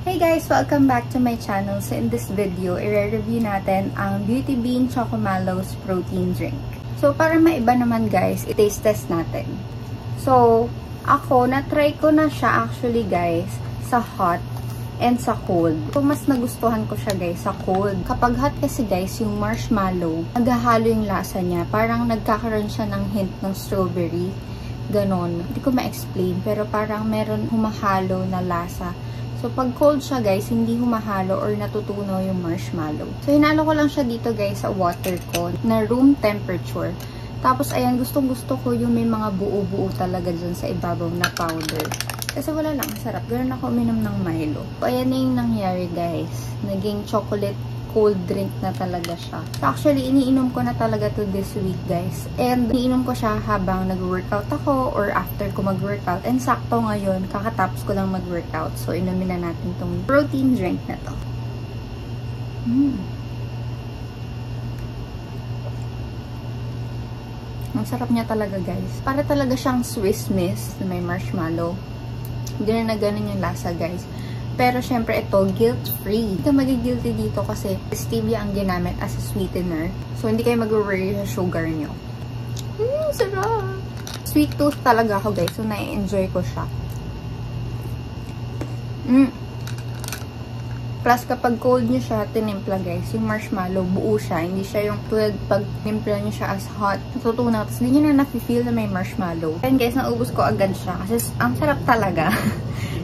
Hey guys! Welcome back to my channel. So in this video, i-review natin ang Beauty Bean Chocomallows Protein Drink. So para maiba naman guys, i-taste test natin. So ako, na-try ko na siya actually guys sa hot and sa cold. So mas nagustuhan ko siya guys sa cold. Kapag hot kasi guys, yung marshmallow, naghahalo yung lasa niya. Parang nagkakaroon siya ng hint ng strawberry. Ganon. Hindi ko ma-explain pero parang meron humahalo na lasa. So, pag cold siya, guys, hindi humahalo or natutunaw yung marshmallow. So, hinalo ko lang siya dito, guys, sa water ko na room temperature. Tapos, ayan, gustong-gusto ko yung may mga buo-buo talaga dyan sa ibabaw na powder. Kasi wala lang, sarap. Ganun ako uminom ng Milo. So, ayan na yung nangyari, guys. Naging chocolate cold drink na talaga siya. So, actually, iniinom ko na talaga to this week, guys. And, iniinom ko siya habang nag-workout ako or after ko mag-workout. And, sakto ngayon, kakatapos ko lang mag-workout. So, inumin na natin tong protein drink na to. Ang sarap niya talaga, guys. Para talaga siyang Swiss Miss na may marshmallow. Hindi na ganun yung lasa, guys. Pero, syempre, ito, guilt-free. Hindi ka magigilty dito kasi stevia ang ginamit as a sweetener. So, hindi kayo mag-worry sa sugar nyo. Sarap! Sweet tooth talaga ako, guys. So, na-enjoy ko siya. Plus, kapag cold nyo siya, tinimpla, guys, yung marshmallow, buo siya. Hindi siya yung tulad pag tinimpla nyo siya as hot. Natutunaw. Tapos, hindi nyo na nafe-feel na may marshmallow. And, guys, naubos ko agad siya. Kasi, ang sarap talaga.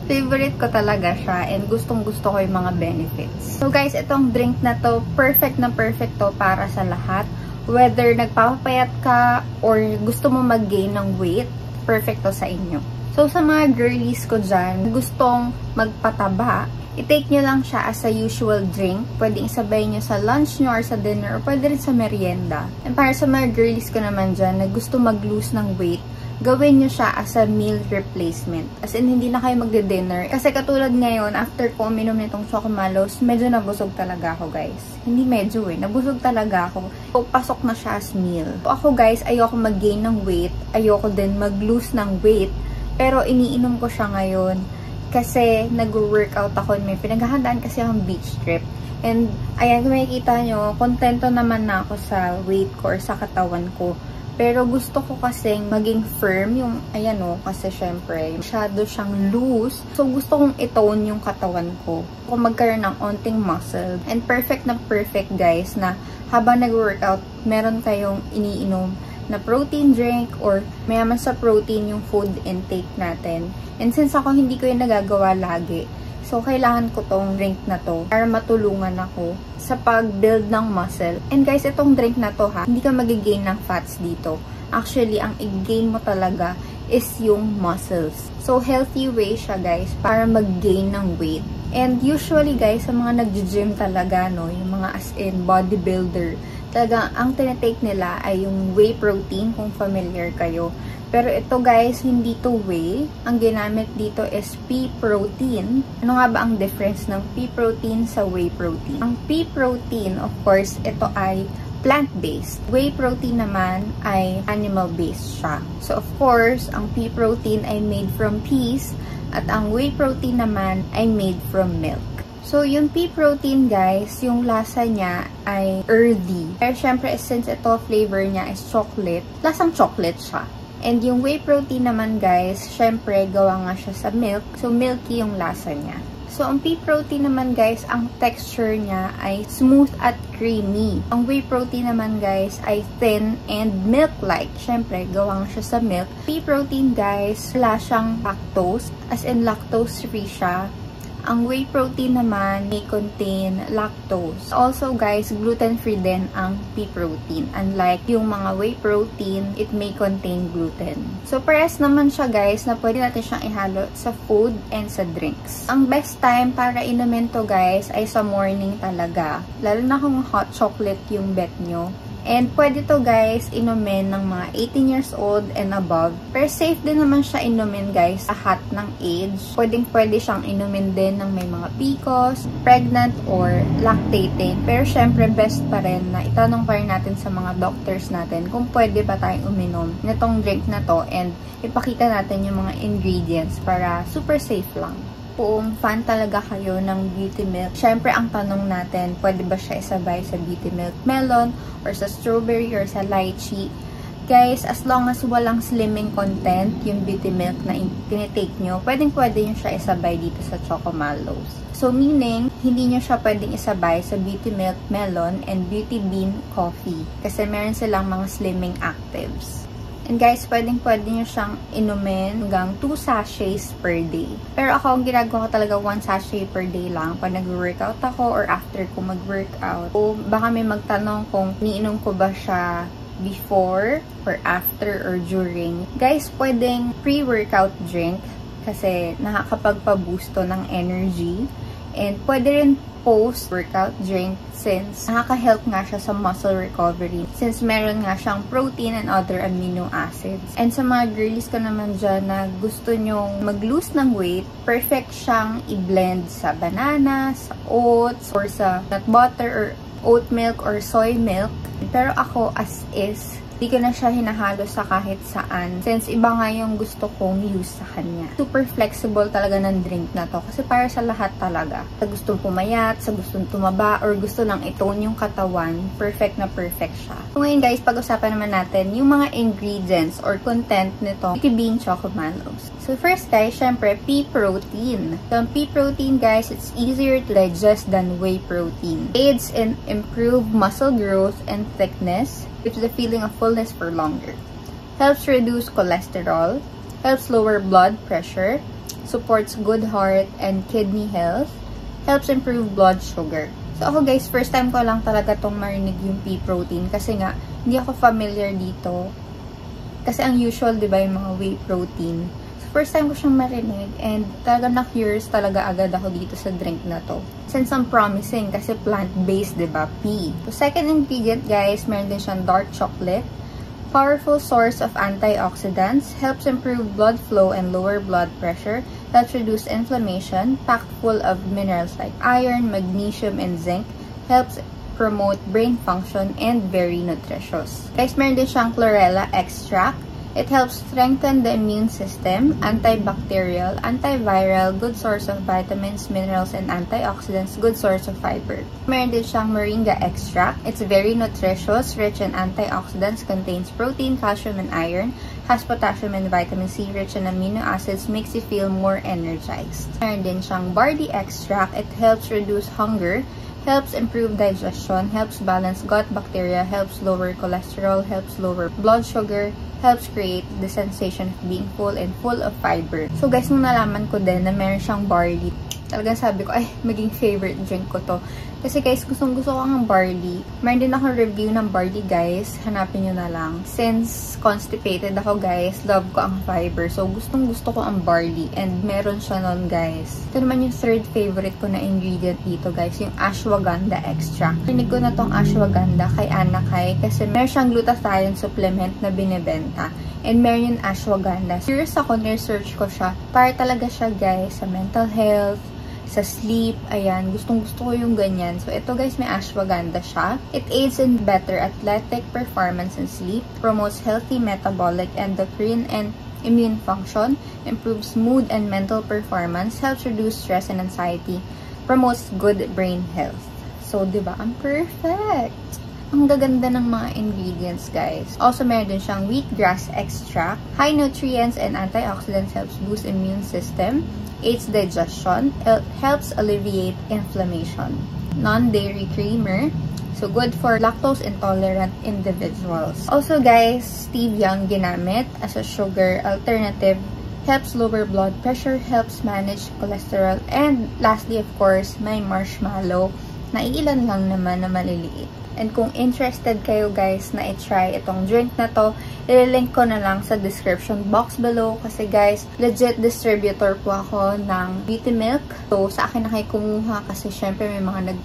Favorite ko talaga siya and gustong-gusto ko yung mga benefits. So guys, itong drink na to, perfect na perfect to para sa lahat. Whether nagpapapayat ka or gusto mo mag-gain ng weight, perfect to sa inyo. So sa mga girlies ko dyan, gustong magpataba, i-take nyo lang siya as a usual drink. Pwede isabay nyo sa lunch nyo or sa dinner or pwede rin sa merienda. And para sa mga girlies ko naman dyan na gusto mag-lose ng weight, gawin nyo siya as a meal replacement. As in, hindi na kayo magde-dinner. Kasi katulad ngayon, after ko uminom nitong Chocomallows, medyo nabusog talaga ako, guys. Hindi medyo nabusog talaga ako. So, pasok na siya as meal. So, ako, guys, ayoko mag-gain ng weight. Ayoko din mag-lose ng weight. Pero, iniinom ko siya ngayon kasi nag-workout ako. May pinaghahandaan kasi akong beach trip. And, ayan, kung makikita nyo, kontento naman na ako sa weight ko or sa katawan ko. Pero gusto ko kasing maging firm yung, ayan o, kasi syempre, masyado siyang loose. So, gusto kong i-tone yung katawan ko. Kung magkaroon ng onting muscle. And perfect na perfect, guys, na habang nag-workout, meron kayong iniinom na protein drink or mayaman sa protein yung food intake natin. And since ako hindi ko yung nagagawa lagi, so, kailangan ko tong drink na to para matulungan ako sa pag-build ng muscle. And guys, itong drink na to ha, hindi ka magigain ng fats dito. Actually, ang i-gain mo talaga is yung muscles. So, healthy way siya guys para mag-gain ng weight. And usually guys, sa mga nag-gym talaga, no, yung mga as in bodybuilder, talaga ang tinitake nila ay yung whey protein kung familiar kayo. Pero ito guys, hindi to whey. Ang ginamit dito is pea protein. Ano nga ba ang difference ng pea protein sa whey protein? Ang pea protein, of course, ito ay plant-based. Whey protein naman ay animal-based siya. So of course, ang pea protein ay made from peas at ang whey protein naman ay made from milk. So, yung pea protein, guys, yung lasa niya ay earthy. Pero, syempre, since ito, flavor niya is chocolate, lasang chocolate siya. And yung whey protein naman, guys, syempre, gawa nga siya sa milk. So, milky yung lasa niya. So, ang pea protein naman, guys, ang texture niya ay smooth at creamy. Ang whey protein naman, guys, ay thin and milk-like. Syempre, gawa nga siya sa milk. Pea protein, guys, wala siyang lactose. As in, lactose-free siya. Ang whey protein naman may contain lactose. Also guys, gluten-free din ang pea protein. Unlike yung mga whey protein, it may contain gluten. So pares naman siya guys na pwede natin siyang ihalo sa food and sa drinks. Ang best time para inumin to guys ay sa morning talaga. Lalo na kung hot chocolate yung bet nyo. And pwede to guys inumin ng mga 18 years old and above. Pero safe din naman siya inumin guys sa lahat ng age. Pwede siyang inumin din ng may mga PCOS, pregnant or lactating. Pero syempre best pa rin na itanong pa rin natin sa mga doctors natin kung pwede ba tayong uminom nitong drink na to and ipakita natin yung mga ingredients para super safe lang. kung fan talaga kayo ng beauty milk, syempre ang tanong natin, pwede ba siya isabay sa beauty milk melon, or sa strawberry, or sa lychee? Guys, as long as walang slimming content yung beauty milk na tinitake nyo, pwede nyo siya isabay dito sa Choco Mallows. So, meaning, hindi nyo siya pwedeng isabay sa beauty milk melon and beauty bean coffee. Kasi meron silang mga slimming actives. And guys, pwede nyo siyang inumin hanggang 2 sachets per day. Pero ako, ang ginagawa ko talaga 1 sachet per day lang pag nag-workout ako or after ko mag-workout. O baka may magtanong kung niinom ko ba siya before or after or during. Guys, pwedeng pre-workout drink kasi nakakapagpa-boost to ng energy. And pwede rin post-workout drink since nakaka-help nga siya sa muscle recovery. Since meron nga siyang protein and other amino acids. And sa mga girlies ko naman dyan na gusto nyong mag-lose ng weight, perfect siyang i-blend sa banana, sa oats, or sa nut butter or oat milk or soy milk. Pero ako, as is, di ko na siya hinahalo sa kahit saan. Since iba nga yung gusto kong use sa kanya. Super flexible talaga ng drink na to. Kasi para sa lahat talaga. Sa gustong pumayat, sa gustong tumaba, or gusto lang i-tone yung katawan, perfect na perfect siya. So ngayon guys, pag-usapan naman natin yung mga ingredients or content nito Beauty Bean Choco Mallows. So first guys, syempre, pea protein. So ang pea protein guys, it's easier to digest than whey protein. Aids in improved muscle growth and thickness, gives the feeling of fullness for longer. Helps reduce cholesterol, helps lower blood pressure, supports good heart and kidney health, helps improve blood sugar. So ako guys, first time ko lang talaga tong marinig yung pea protein kasi nga, hindi ako familiar dito. Kasi ang usual, di ba, yung mga whey protein. So first time ko siyang marinig and talaga na-curious talaga agad ako dito sa drink na to. Since ang promising kasi plant-based, diba? Pea. So, second ingredient, guys, meron din siyang dark chocolate. Powerful source of antioxidants. Helps improve blood flow and lower blood pressure. Helps reduce inflammation. Packed full of minerals like iron, magnesium, and zinc. Helps promote brain function and very nutritious. Guys, meron din siyang chlorella extract. It helps strengthen the immune system, antibacterial, antiviral, good source of vitamins, minerals, and antioxidants, good source of fiber. Meron din siyang moringa extract. It's very nutritious, rich in antioxidants, contains protein, calcium, and iron, has potassium and vitamin C, rich in amino acids, makes you feel more energized. Meron din siyang barley extract. It helps reduce hunger, helps improve digestion, helps balance gut bacteria, helps lower cholesterol, helps lower blood sugar, helps create the sensation of being full and full of fiber. So guys, nung nalaman ko din na meron siyang barley, talagang sabi ko, ay, maging favorite drink ko to. Kasi guys, gustong-gusto ko ang barley. Meron din akong review ng barley, guys. Hanapin nyo na lang. Since constipated ako, guys, love ko ang fiber. So, gustong-gusto ko ang barley. And meron siya nun, guys. Ito naman yung third favorite ko na ingredient dito, guys. Yung ashwagandha extract. Rinig ko na tong ashwagandha kay Anna Kai. Kasi meron siyang glutathione supplement na binibenta. And meron yung ashwagandha. Curious ako, research ko siya. Para talaga siya, guys, sa mental health, sa sleep, ayan, gustong-gusto ko yung ganyan. So, ito guys, may ashwagandha siya. It aids in better athletic performance and sleep, promotes healthy metabolic, endocrine, and immune function, improves mood and mental performance, helps reduce stress and anxiety, promotes good brain health. So, diba? Ang perfect! Ang gaganda ng mga ingredients, guys. Also, meron din siyang wheatgrass extract. High nutrients and antioxidants, helps boost immune system, aids digestion, helps alleviate inflammation. Non-dairy creamer, so good for lactose-intolerant individuals. Also, guys, stevia ang ginamit as a sugar alternative, helps lower blood pressure, helps manage cholesterol, and lastly, of course, may marshmallow na iilan lang naman na maliliit. And kung interested kayo guys na i-try itong drink na to, ililink ko na lang sa description box below. Kasi guys, legit distributor po ako ng beauty milk. So, sa akin na kayo kumuha kasi syempre may mga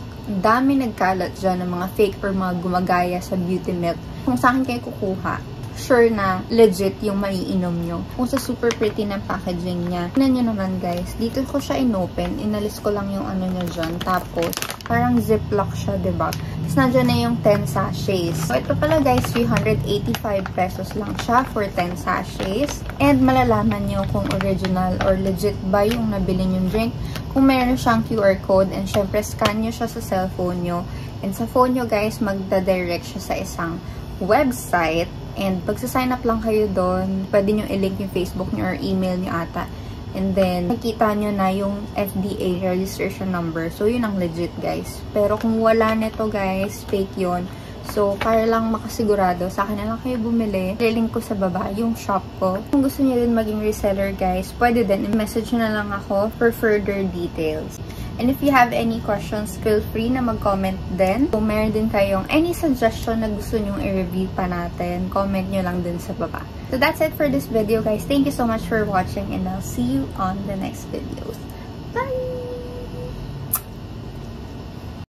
dami nagkalat dyan ng mga fake or mga gumagaya sa beauty milk. Kung sa akin kayo kukuha, sure na legit yung maiinom nyo. Kung sa super pretty ng packaging niya. Tignan nyo naman guys, dito ko siya inopen. Inalis ko lang yung ano niya dyan. Tapos, Parang ziplock siya, diba? Tapos nandiyan na yung 10 sachets. So, ito pala guys, 385 pesos lang siya for 10 sachets. And malalaman nyo kung original or legit ba yung nabili nyong drink. Kung meron siyang QR code, and syempre scan nyo siya sa cellphone nyo. And sa phone nyo guys, magda-direct siya sa isang website. And pagsa-sign up lang kayo doon, pwede nyo i-link yung Facebook nyo or email nyo ata. And then, nakita nyo na yung FDA registration number. So, yun ang legit, guys. Pero kung wala nito, guys, fake yun. So, para lang makasigurado, sa akin na lang kayo bumili. I-link ko sa baba yung shop ko. Kung gusto niyo din maging reseller, guys, pwede din. I-message nyo na lang ako for further details. And if you have any questions, feel free na mag-comment din. Kung meron din kayong any suggestion na gusto nyong i-review pa natin, comment nyo lang din sa baba. So that's it for this video, guys. Thank you so much for watching, and I'll see you on the next videos. Bye!